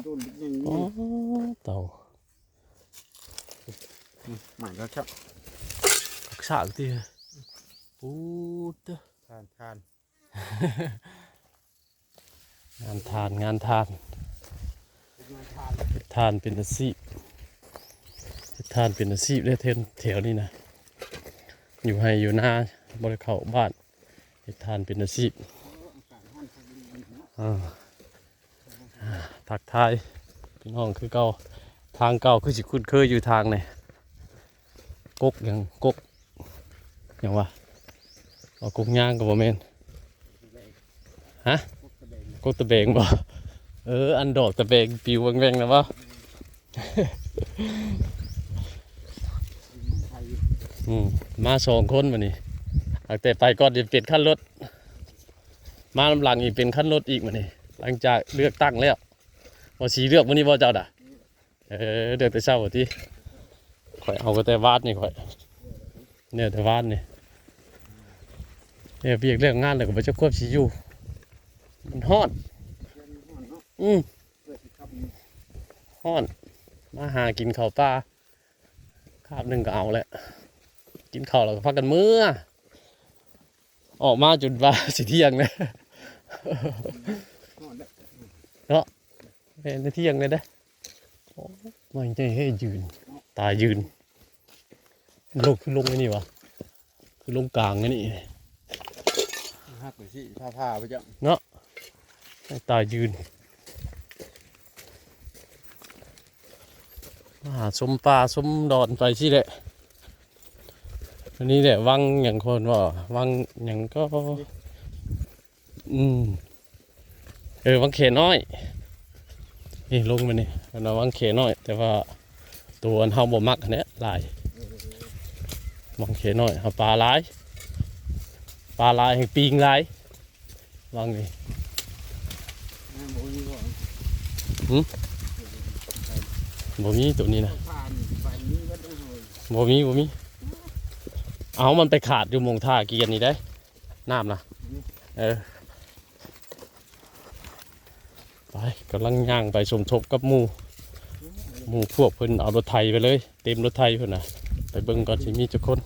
ต้นยัง อ๋อเต่า ใหม่แล้วครับ ผักสากที่ปูด ทาน งานทานเป็นอาชีพทานเป็นอาชีพได้แถวนี้นะอยู่ให้อยู่หน้าบริเขาบ้านทานเป็นอาชีพทักทายพี่น้องคือเก่าทางเก่าคือสิคุ้นเคยอยู่ทางไหนกกอย่างวะเอากกย่างกับบ่แม่นฮะกกตะเบงบ่อันดอกตะเบงปิวแวงๆนะบ่มา2 คนวันนี้แต่ไปก่อนจะเป็นขั้นรถมาลำหลังอีกเป็นขั้นรถอีกวันนี้หลังจากเลือกตั้งแล้วว่าสีเลือกวันนี้บ่เจ้าด่ะเดือกแต่เช้าที่ข่อยเอาก็แต่วาดนี่ข่อยเนี่ยแต่วาดนี่เนี่ยเบียกเรื่องงานเลยก็บ่จะควบสีอยู่มันฮ้อนฮ้อนมาหากินข้าวปลาคาบหนึ่งก็เอาแหละกินข้าวแล้วก็พักกันมื้อออกมาจนว่าสิเที่ยงเลยเนาะเป็นเที่ยงเลยเด้อไม่ใช่ให้ยืนตายืนลงคือลงไอ้นี่วะคือลงกลางไอ้นี่หักไปสิผ้าไปจ้ะเนาะตายืนมาหาสมปลาสมดอนไปสิแหละอันนี้แหละวังอย่างคนว่าวังอย่างก็วังเขน้อยนี่ลงมานี่เราวังเขน้อยแต่ว่าตัวอันเฮาบ่มักเนี้ยลายวังเขน้อยเอาปลาลายให้ปีงลายวังนี่บ่มีตัวนี้นะบ่มีเอามันไปขาดอยู่มงท่าเกียนนี่ได้น้ำนะไปกำลังย่างไปสมทบกับหมู่พวกเพิ่นเอารถไถไปเลยเต็มรถไถเพิ่นน่ะไปเบิ่งก่อนสิมีจักคน